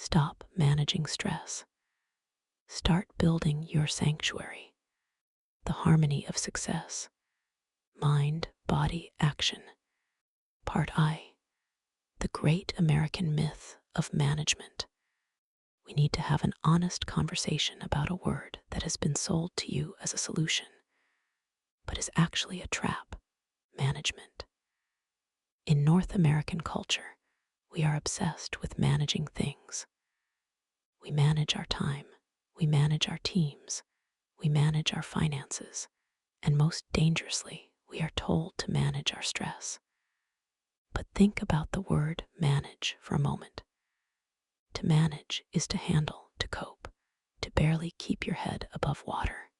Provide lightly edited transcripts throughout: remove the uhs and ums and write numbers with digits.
Stop managing stress. Start building your sanctuary, the harmony of success. Mind, body, action. Part I. The great American myth of management. We need to have an honest conversation about a word that has been sold to you as a solution, but is actually a trap: management. In North American culture, we are obsessed with managing things. We manage our time, we manage our teams, we manage our finances, and most dangerously, we are told to manage our stress. But think about the word manage for a moment. To manage is to handle, to cope, to barely keep your head above water.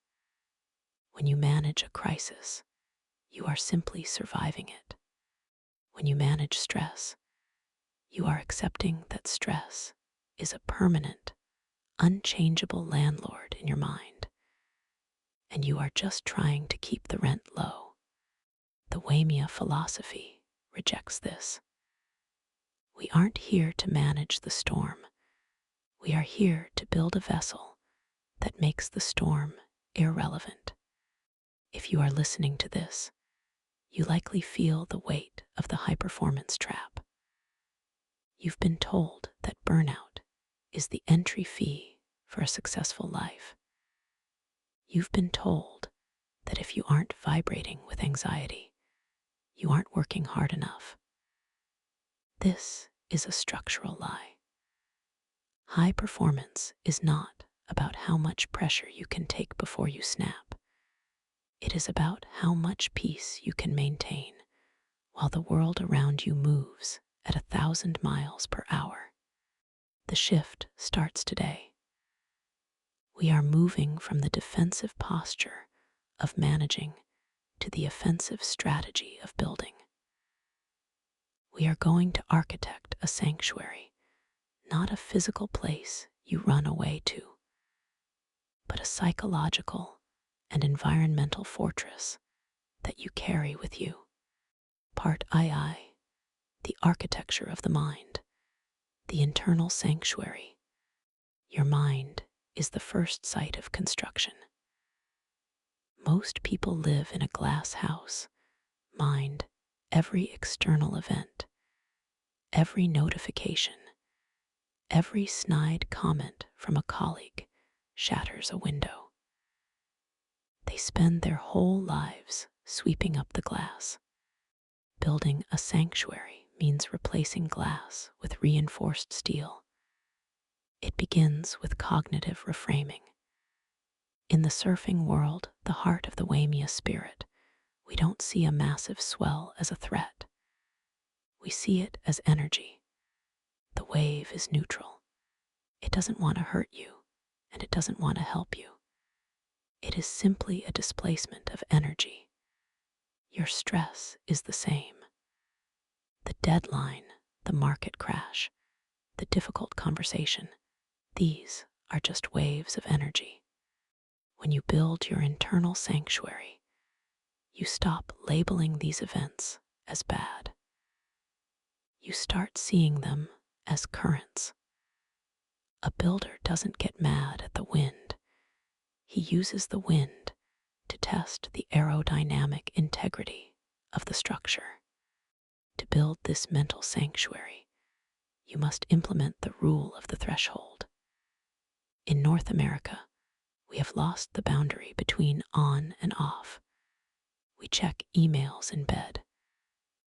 When you manage a crisis, you are simply surviving it. When you manage stress, you are accepting that stress is a permanent, unchangeable landlord in your mind, and you are just trying to keep the rent low. The Waimea philosophy rejects this. We aren't here to manage the storm. We are here to build a vessel that makes the storm irrelevant. If you are listening to this, you likely feel the weight of the high-performance trap. You've been told that burnout is the entry fee for a successful life. You've been told that if you aren't vibrating with anxiety, you aren't working hard enough. This is a structural lie. High performance is not about how much pressure you can take before you snap. It is about how much peace you can maintain while the world around you moves at 1,000 miles per hour. The shift starts today. We are moving from the defensive posture of managing to the offensive strategy of building. We are going to architect a sanctuary, not a physical place you run away to, but a psychological and environmental fortress that you carry with you. Part II. The architecture of the mind, the internal sanctuary. Your mind is the first site of construction. Most people live in a glass house, mind every external event, every notification, every snide comment from a colleague shatters a window. They spend their whole lives sweeping up the glass. Building a sanctuary means replacing glass with reinforced steel. It begins with cognitive reframing. In the surfing world, the heart of the Waimea spirit, we don't see a massive swell as a threat. We see it as energy. The wave is neutral. It doesn't want to hurt you, and it doesn't want to help you. It is simply a displacement of energy. Your stress is the same. The deadline, the market crash, the difficult conversation, these are just waves of energy. When you build your internal sanctuary, you stop labeling these events as bad. You start seeing them as currents. A builder doesn't get mad at the wind. He uses the wind to test the aerodynamic integrity of the structure. To build this mental sanctuary, you must implement the rule of the threshold. In North America, we have lost the boundary between on and off. We check emails in bed.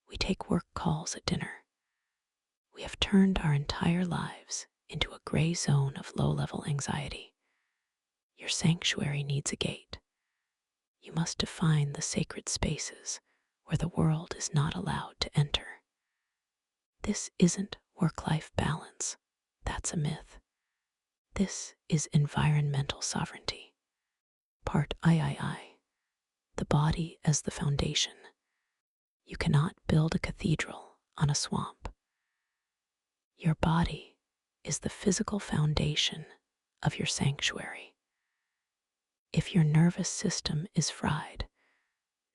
We take work calls at dinner. We have turned our entire lives into a gray zone of low-level anxiety. Your sanctuary needs a gate. You must define the sacred spaces where the world is not allowed to enter. This isn't work-life balance. That's a myth. This is environmental sovereignty. Part III. The body as the foundation. You cannot build a cathedral on a swamp. Your body is the physical foundation of your sanctuary. If your nervous system is fried,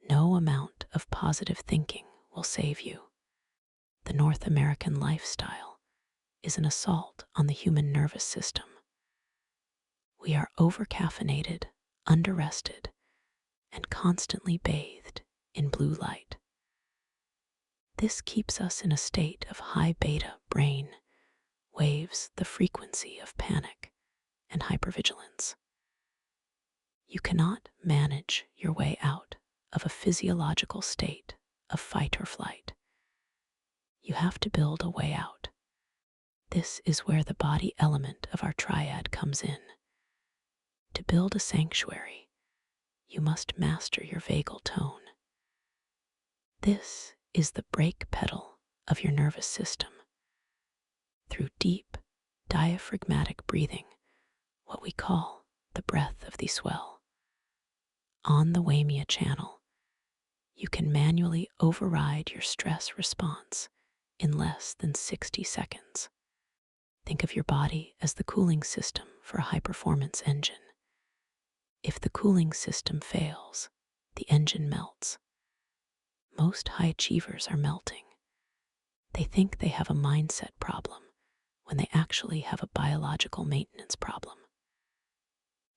no amount of positive thinking will save you. The North American lifestyle is an assault on the human nervous system. We are overcaffeinated, underrested, and constantly bathed in blue light. This keeps us in a state of high beta brain waves, the frequency of panic and hypervigilance. You cannot manage your way out of a physiological state of fight or flight. You have to build a way out. This is where the body element of our triad comes in. To build a sanctuary, you must master your vagal tone. This is the brake pedal of your nervous system. Through deep, diaphragmatic breathing, what we call the breath of the swell. On the Waimea channel, you can manually override your stress response in less than 60 seconds. Think of your body as the cooling system for a high-performance engine. If the cooling system fails, the engine melts. Most high achievers are melting. They think they have a mindset problem when they actually have a biological maintenance problem.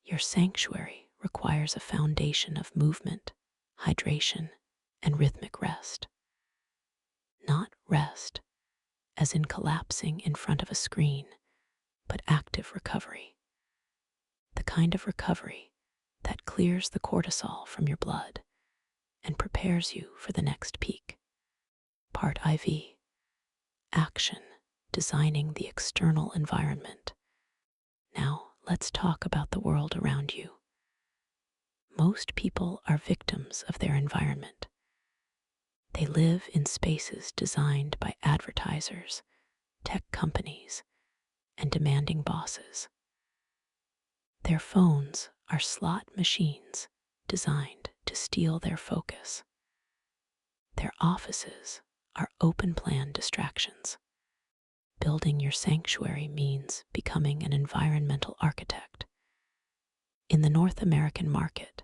Your sanctuary requires a foundation of movement, hydration, and rhythmic rest. Not rest, as in collapsing in front of a screen, but active recovery. The kind of recovery that clears the cortisol from your blood and prepares you for the next peak. Part IV. Action, designing the external environment. Now, let's talk about the world around you. Most people are victims of their environment. They live in spaces designed by advertisers, tech companies, and demanding bosses. Their phones are slot machines designed to steal their focus. Their offices are open-plan distractions. Building your sanctuary means becoming an environmental architect. In the North American market,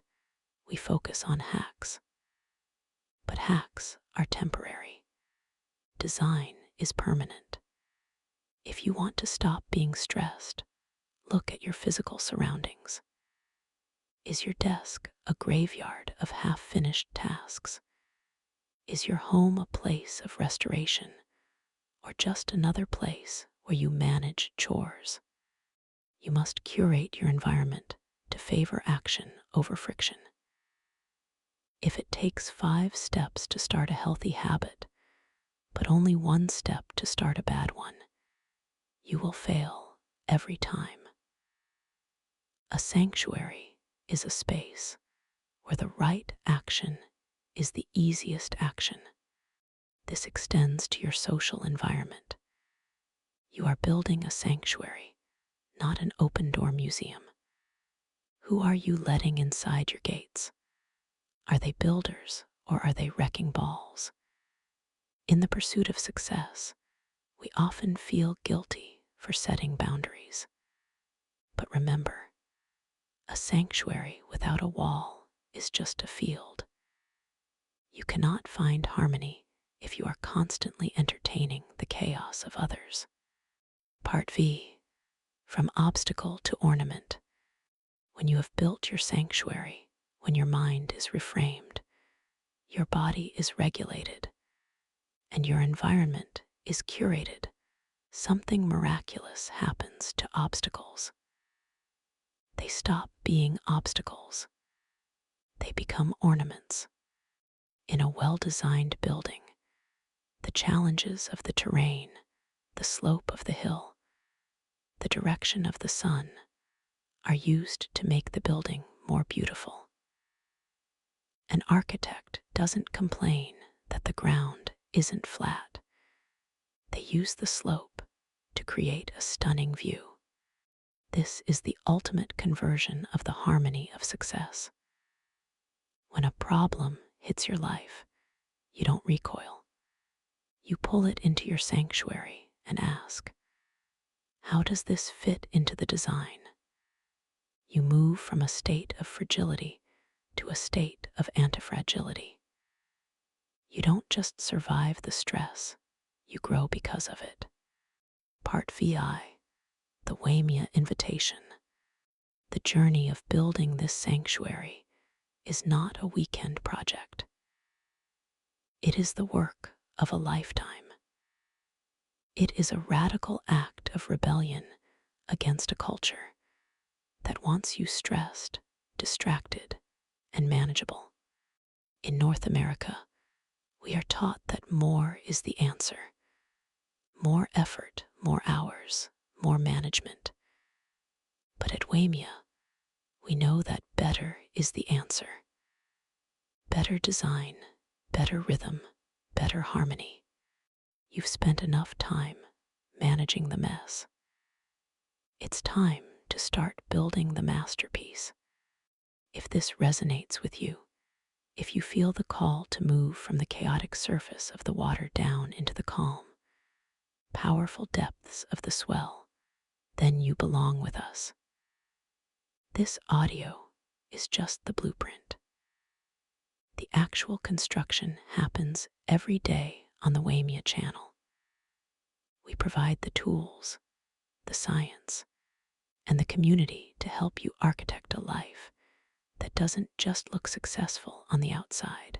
we focus on hacks. But hacks are temporary. Design is permanent. If you want to stop being stressed, look at your physical surroundings. Is your desk a graveyard of half-finished tasks? Is your home a place of restoration, or just another place where you manage chores? You must curate your environment to favor action over friction. If it takes 5 steps to start a healthy habit, but only 1 step to start a bad one, you will fail every time. A sanctuary is a space where the right action is the easiest action. This extends to your social environment. You are building a sanctuary, not an open-door museum. Who are you letting inside your gates? Are they builders or are they wrecking balls? In the pursuit of success, we often feel guilty for setting boundaries. But remember, a sanctuary without a wall is just a field. You cannot find harmony if you are constantly entertaining the chaos of others. Part V. From obstacle to ornament. When you have built your sanctuary, when your mind is reframed, your body is regulated, and your environment is curated, something miraculous happens to obstacles. They stop being obstacles. They become ornaments. In a well-designed building, the challenges of the terrain, the slope of the hill, the direction of the sun are used to make the building more beautiful. An architect doesn't complain that the ground isn't flat. They use the slope to create a stunning view. This is the ultimate conversion of the harmony of success. When a problem hits your life, you don't recoil. You pull it into your sanctuary and ask, how does this fit into the design? You move from a state of fragility to a state of antifragility. You don't just survive the stress, you grow because of it. Part VI, the Waimea invitation. The journey of building this sanctuary is not a weekend project. It is the work of a lifetime. It is a radical act of rebellion against a culture that wants you stressed, distracted, and manageable. In North America, we are taught that more is the answer. More effort, more hours, more management. But at Waimea, we know that better is the answer. Better design, better rhythm, better harmony. You've spent enough time managing the mess. It's time to start building the masterpiece. If this resonates with you, if you feel the call to move from the chaotic surface of the water down into the calm, powerful depths of the swell, then you belong with us. This audio is just the blueprint. The actual construction happens every day on the Waimea channel. We provide the tools, the science, and the community to help you architect a life that doesn't just look successful on the outside,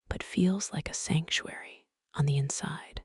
but feels like a sanctuary on the inside.